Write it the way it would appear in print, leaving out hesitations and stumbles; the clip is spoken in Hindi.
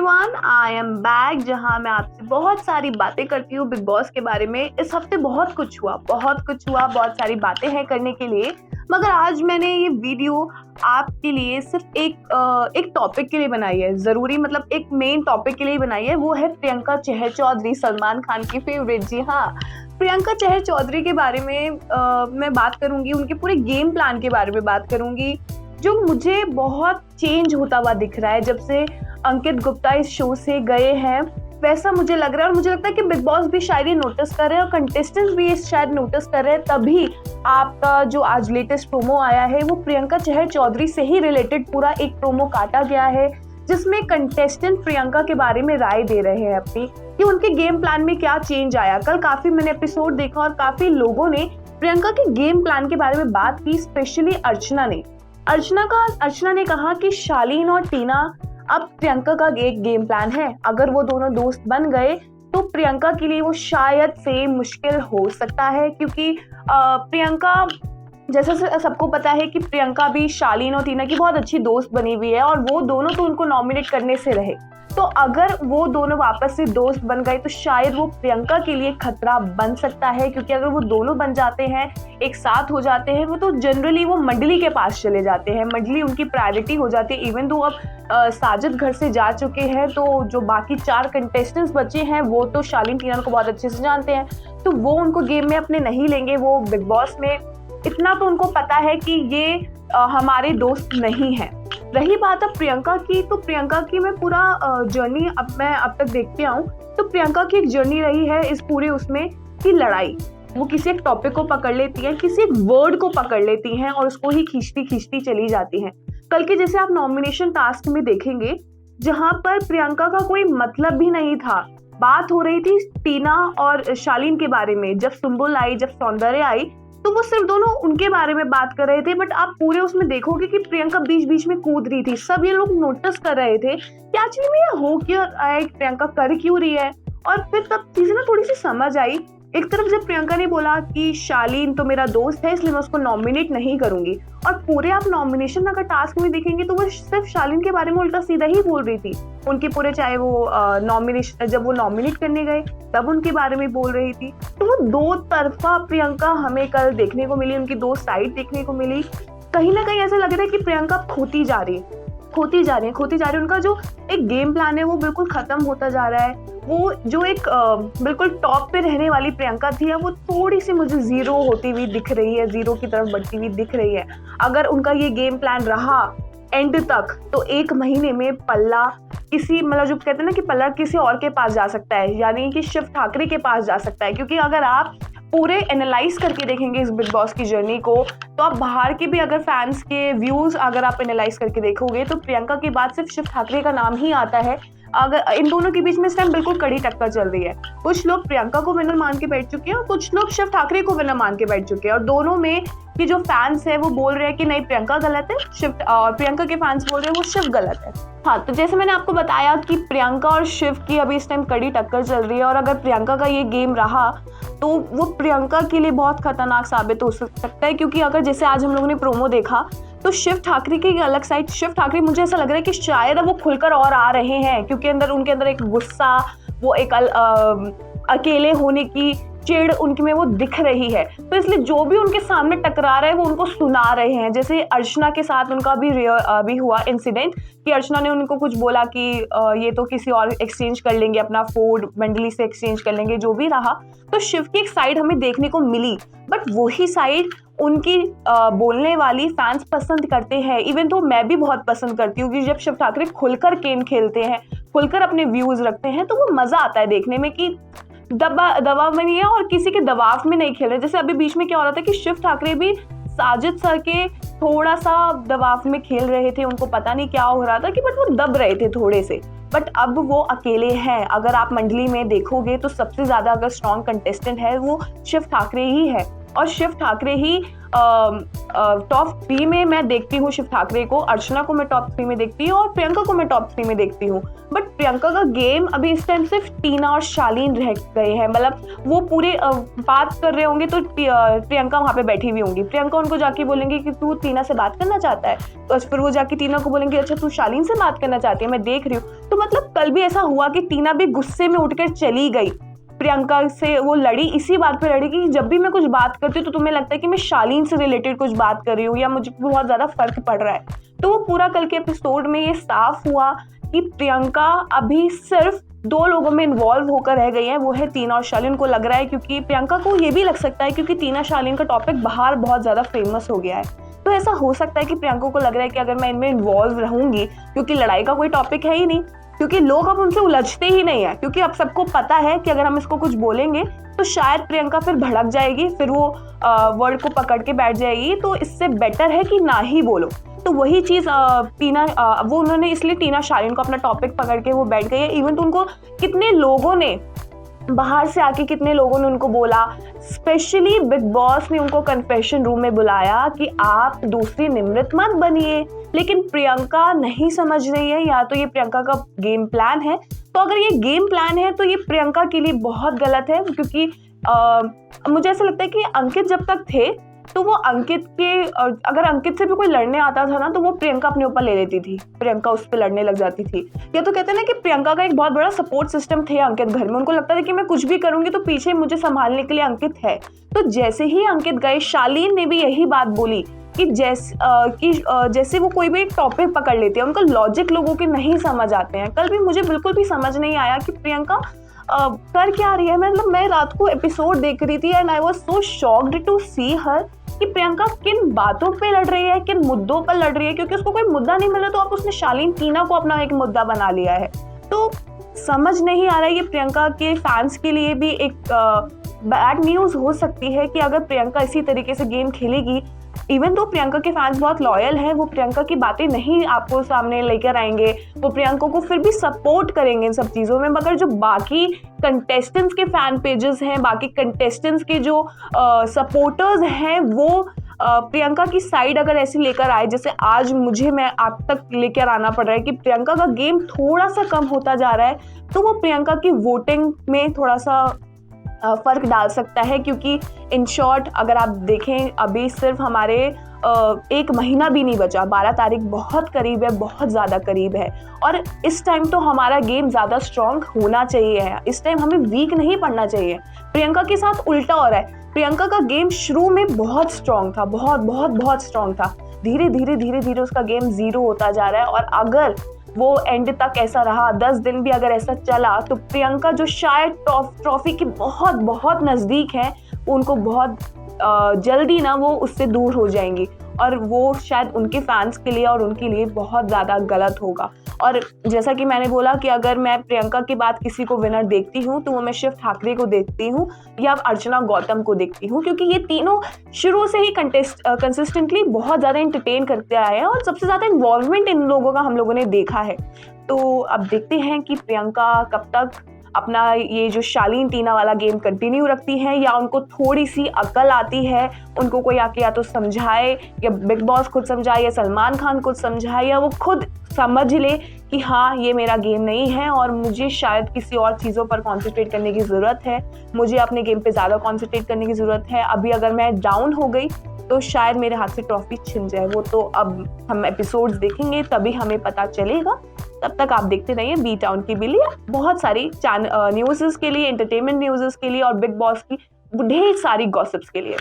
एवरीवन, आई एम बैक, जहां मैं आपसे बहुत सारी बातें करती हूँ बिग बॉस के बारे में। इस हफ्ते बहुत कुछ हुआ, बहुत सारी बातें हैं करने के लिए। मगर आज मैंने ये वीडियो आपके लिए सिर्फ एक टॉपिक के लिए बनाई है, ज़रूरी मतलब एक मेन टॉपिक के लिए बनाई है। वो है प्रियंका चहर चौधरी, सलमान खान की फेवरेट। जी हाँ, प्रियंका चहर चौधरी के बारे में मैं बात करूंगी, उनके पूरे गेम प्लान के बारे में बात करूंगी, जो मुझे बहुत चेंज होता हुआ दिख रहा है जब से अंकित गुप्ता इस शो से गए हैं। वैसा मुझे लग रहा है, और मुझे लगता है कि बिग बॉस भी शायद ये नोटिस कर रहे हैं और कंटेस्टेंट्स भी ये शायद नोटिस कर रहे हैं। तभी आपका जो आज लेटेस्ट प्रोमो आया है वो प्रियंका चहर चौधरी से ही रिलेटेड पूरा एक प्रोमो काटा गया है, जिसमें कंटेस्टेंट प्रियंका के बारे में राय दे रहे हैं अपनी, कि उनके गेम प्लान में क्या चेंज आया। कल काफी मैंने एपिसोड देखा और काफी लोगों ने प्रियंका के गेम प्लान के बारे में बात की, स्पेशली अर्चना ने कहा कि शालीन और टीना अब प्रियंका का एक गेम प्लान है। अगर वो दोनों दोस्त बन गए तो प्रियंका के लिए वो शायद से मुश्किल हो सकता है, क्योंकि प्रियंका, जैसे सबको पता है कि प्रियंका भी शालीन और टीना की बहुत अच्छी दोस्त बनी हुई है, और वो दोनों तो उनको नॉमिनेट करने से रहे। तो अगर वो दोनों वापस से दोस्त बन गए तो शायद वो प्रियंका के लिए खतरा बन सकता है, क्योंकि अगर वो दोनों बन जाते हैं, एक साथ हो जाते हैं, वो तो जनरली वो मंडली के पास चले जाते हैं, मंडली उनकी प्रायोरिटी हो जाती है। इवन दो अब साजिद घर से जा चुके हैं, तो जो बाकी 4 कंटेस्टेंट्स बचे हैं वो तो शालीन टीना को बहुत अच्छे से जानते हैं, तो वो उनको गेम में अपने नहीं लेंगे। वो बिग बॉस में इतना तो उनको पता है कि ये हमारे दोस्त नहीं हैं। रही बात अब प्रियंका की, तो प्रियंका की मैं पूरा जर्नी अब तक देखते आऊँ, तो प्रियंका की एक जर्नी रही है इस पूरे उसमें कि लड़ाई, वो किसी एक टॉपिक को पकड़ लेती है, किसी एक वर्ड को पकड़ लेती हैं और उसको ही खींचती चली जाती हैं। कल के जैसे आप नॉमिनेशन टास्क में देखेंगे, जहां पर प्रियंका का कोई मतलब भी नहीं था। बात हो रही थी टीना और शालीन के बारे में, जब सुम्बुल आई, जब सौंदर्य आई, तो वो सिर्फ दोनों उनके बारे में बात कर रहे थे। बट आप पूरे उसमें देखोगे कि प्रियंका बीच बीच में कूद रही थी, सब ये लोग नोटिस कर रहे थे कि एक्चुअली में ये हो क्यों रहा है, प्रियंका कर क्यों रही है। और फिर तब चीजें ना थोड़ी सी समझ आई। एक तरफ जब प्रियंका ने बोला कि शालीन तो मेरा दोस्त है, इसलिए मैं उसको नॉमिनेट नहीं करूंगी, और पूरे आप नॉमिनेशन अगर टास्क में देखेंगे तो वो सिर्फ शालीन के बारे में उल्टा सीधा ही बोल रही थी। उनके पूरे, चाहे वो नॉमिनेशन, जब वो नॉमिनेट करने गए तब उनके बारे में बोल रही थी। तो वो दो तरफा प्रियंका हमें कल देखने को मिली, उनकी 2 साइड देखने को मिली। कहीं ना कहीं ऐसा लग रहा है कि प्रियंका खोती जा रही है। उनका जो एक गेम प्लान है वो बिल्कुल खत्म होता जा रहा है। वो जो एक बिल्कुल टॉप पे रहने वाली प्रियंका थी, वो थोड़ी सी मुझे जीरो होती हुई दिख रही है, जीरो की तरफ बढ़ती हुई दिख रही है। अगर उनका ये गेम प्लान रहा एंड तक, तो 1 महीने में पल्ला किसी, मतलब जो कहते हैं ना कि पल्ला किसी और के पास जा सकता है, यानी कि शिव ठाकरे के पास जा सकता है। क्योंकि अगर आप पूरे एनालाइज करके देखेंगे इस बिग बॉस की जर्नी को, तो आप बाहर के भी अगर फैंस के व्यूज अगर आप एनालाइज करके देखोगे, तो प्रियंका के बाद सिर्फ शिव ठाकरे का नाम ही आता है। अगर इन दोनों के बीच में इस टाइम बिल्कुल कड़ी टक्कर चल रही है। कुछ लोग प्रियंका को विनर मान के बैठ चुके हैं और कुछ लोग शिव ठाकरे को विनर मान के बैठ चुके हैं, और दोनों में कि जो फैंस है वो बोल रहे हैं कि नहीं प्रियंका गलत है, शिव, और प्रियंका के फैंस बोल रहे हैं वो शिव गलत है। हाँ, तो जैसे मैंने आपको बताया कि प्रियंका और शिव की अभी इस टाइम कड़ी टक्कर चल रही है, और अगर प्रियंका का ये गेम रहा तो वो प्रियंका के लिए बहुत खतरनाक साबित हो सकता है। क्योंकि अगर जैसे आज हम लोगों ने प्रोमो देखा, तो शिव ठाकरे की अलग साइड, शिव ठाकरे मुझे ऐसा लग रहा है कि शायद वो खुलकर और आ रहे हैं, क्योंकि उनके अंदर एक गुस्सा, वो एक अकेले होने की चिड़ उनके में वो दिख रही है। तो इसलिए जो भी उनके सामने टकरा रहे हैं वो उनको सुना रहे हैं। जैसे अर्चना के साथ उनका भी हुआ इंसिडेंट कि अर्चना ने उनको कुछ बोला कि ये तो किसी और एक्सचेंज कर लेंगे, अपना फूड मंडली से एक्सचेंज कर लेंगे, जो भी रहा। तो शिव की एक साइड हमें देखने को मिली, बट वही साइड उनकी बोलने वाली फैंस पसंद करते हैं। इवन तो मैं भी बहुत पसंद करती हूँ कि जब शिव ठाकरे खुलकर गेम खेलते हैं, खुलकर अपने व्यूज रखते हैं, तो वो मजा आता है देखने में कि दबाव में नहीं है और किसी के दबाव में नहीं खेल रहे। जैसे अभी बीच में क्या हो रहा था कि शिव ठाकरे भी साजिद सर के थोड़ा सा दबाव में खेल रहे थे, उनको पता नहीं क्या हो रहा था कि बट वो दब रहे थे थोड़े से। बट अब वो अकेले हैं। अगर आप मंडली में देखोगे तो सबसे ज्यादा अगर स्ट्रॉन्ग कंटेस्टेंट है वो शिव ठाकरे ही है, और शिव ठाकरे ही टॉप 3 में मैं देखती हूँ शिव ठाकरे को, अर्चना को मैं टॉप 3 में देखती हूँ और प्रियंका को मैं टॉप 3 में देखती हूँ। बट प्रियंका का गेम अभी इस टाइम सिर्फ टीना और शालीन रह गए हैं। मतलब वो पूरे बात कर रहे होंगे तो प्रियंका वहाँ पे बैठी हुई होंगी, प्रियंका उनको जाके बोलेंगे कि तू टीना से बात करना चाहता है, तो फिर वो जाके टीना को बोलेंगे अच्छा तू शालीन से बात करना चाहती है, मैं देख रही हूँ। तो मतलब कल भी ऐसा हुआ कि टीना भी गुस्से में उठकर चली गई, प्रियंका से वो लड़ी, इसी बात पे लड़ी कि जब भी मैं कुछ बात करती हूँ तो तुम्हें लगता है कि मैं शालीन से रिलेटेड कुछ बात कर रही हूँ या मुझे बहुत ज़्यादा फर्क पड़ रहा है। तो वो पूरा कल के एपिसोड में ये साफ हुआ कि प्रियंका अभी सिर्फ 2 लोगों में इन्वॉल्व होकर रह गई है, वो है टीना और शालीन। को लग रहा है क्योंकि प्रियंका को ये भी लग सकता है क्योंकि टीना शालीन का टॉपिक बाहर बहुत ज़्यादा फेमस हो गया है, तो ऐसा हो सकता है कि प्रियंका को लग रहा है कि अगर मैं इनमें इन्वॉल्व रहूंगी, क्योंकि लड़ाई का कोई टॉपिक है ही नहीं, क्योंकि लोग अब उनसे उलझते ही नहीं है, क्योंकि अब सबको पता है कि अगर हम इसको कुछ बोलेंगे तो शायद प्रियंका फिर भड़क जाएगी, फिर वो वर्ड को पकड़ के बैठ जाएगी, तो इससे बेटर है कि ना ही बोलो। तो वही चीज़ टीना वो उन्होंने इसलिए टीना शालीन को अपना टॉपिक पकड़ के वो बैठ गई है। इवन तो उनको कितने लोगों ने बाहर से आके कितने लोगों ने उनको बोला, स्पेशली बिग बॉस ने उनको कन्फेशन रूम में बुलाया कि आप दूसरी निमृत मत बनिए, लेकिन प्रियंका नहीं समझ रही है, या तो ये प्रियंका का गेम प्लान है। तो अगर ये गेम प्लान है तो ये प्रियंका के लिए बहुत गलत है, क्योंकि मुझे ऐसा लगता है कि अंकित जब तक थे तो वो अंकित के अगर अंकित से भी कोई लड़ने आता था ना तो वो प्रियंका अपने ऊपर ले लेती थी, प्रियंका उस पर लड़ने लग जाती थी। या तो कहते हैं ना कि प्रियंका का एक बहुत बड़ा सपोर्ट सिस्टम थे अंकित घर में, उनको लगता था कि मैं कुछ भी करूंगी तो पीछे मुझे संभालने के लिए अंकित है। तो जैसे ही अंकित गए, शालीन ने भी यही बात बोली कि जैसे वो कोई भी एक टॉपिक पकड़ लेते हैं, उनका लॉजिक लोगों के नहीं समझ आते हैं। कल भी मुझे बिल्कुल भी समझ नहीं आया कि प्रियंका कर क्या रही है। मतलब मैं रात को एपिसोड देख रही थी and I was so shocked to see her कि प्रियंका किन बातों पे लड़ रही है, किन मुद्दों पर लड़ रही है, क्योंकि उसको कोई मुद्दा नहीं मिला तो अब उसने शालीन टीना को अपना एक मुद्दा बना लिया है। तो समझ नहीं आ रहा है, ये प्रियंका के फैंस के लिए भी एक बैड न्यूज़ हो सकती है कि अगर प्रियंका इसी तरीके से गेम खेलेगी, इवन तो प्रियंका के फैंस बहुत लॉयल हैं, वो प्रियंका की बातें नहीं आपको सामने लेकर आएंगे, वो प्रियंका को फिर भी सपोर्ट करेंगे इन सब चीज़ों में, मगर जो बाकी कंटेस्टेंट्स के फैन पेजेस हैं, बाकी कंटेस्टेंट्स के जो सपोर्टर्स हैं, वो प्रियंका की साइड अगर ऐसी लेकर आए जैसे आज मैं आप तक लेकर आना पड़ रहा है कि प्रियंका का गेम थोड़ा सा कम होता जा रहा है, तो वो प्रियंका की वोटिंग में थोड़ा सा फ़र्क डाल सकता है। क्योंकि इन शॉर्ट अगर आप देखें अभी सिर्फ हमारे 1 महीना भी नहीं बचा, 12 तारीख बहुत करीब है, बहुत ज़्यादा करीब है, और इस टाइम तो हमारा गेम ज़्यादा स्ट्रॉन्ग होना चाहिए है, इस टाइम हमें वीक नहीं पड़ना चाहिए। प्रियंका के साथ उल्टा हो रहा है, प्रियंका का गेम शुरू में बहुत स्ट्रॉन्ग था, बहुत स्ट्रॉन्ग था, धीरे धीरे उसका गेम 0 होता जा रहा है, और अगर वो एंड तक ऐसा रहा, 10 दिन भी अगर ऐसा चला, तो प्रियंका जो शायद ट्रॉफी के बहुत नज़दीक है, उनको बहुत जल्दी ना वो उससे दूर हो जाएंगी, और वो शायद उनके फैंस के लिए और उनके लिए बहुत ज़्यादा गलत होगा। और जैसा कि मैंने बोला कि अगर मैं प्रियंका के बाद किसी को विनर देखती हूँ तो वो मैं शिव ठाकरे को देखती हूँ या अर्चना गौतम को देखती हूँ, क्योंकि ये तीनों शुरू से ही कंसिस्टेंटली बहुत ज़्यादा एंटरटेन करते आए हैं और सबसे ज़्यादा इन्वॉल्वमेंट इन लोगों का हम लोगों ने देखा है। तो अब देखते हैं कि प्रियंका कब तक अपना ये जो शालीन टीना वाला गेम कंटिन्यू रखती हैं, या उनको थोड़ी सी अकल आती है, उनको कोई आके या तो समझाए, या बिग बॉस खुद समझाए, या सलमान खान खुद समझाए, या वो खुद समझ ले कि हाँ ये मेरा गेम नहीं है और मुझे शायद किसी और चीज़ों पर कॉन्सेंट्रेट करने की ज़रूरत है, मुझे अपने गेम पे ज़्यादा कॉन्सेंट्रेट करने की ज़रूरत है। अभी अगर मैं डाउन हो गई तो शायद मेरे हाथ से ट्रॉफी छिन जाए, वो तो अब हम एपिसोड्स देखेंगे तभी हमें पता चलेगा। तब तक आप देखते रहिए बी टाउन की बिल्ली, बहुत सारी न्यूज़ के लिए, एंटरटेनमेंट न्यूज़ के लिए और बिग बॉस की ढेर सारी गॉसिप्स के लिए।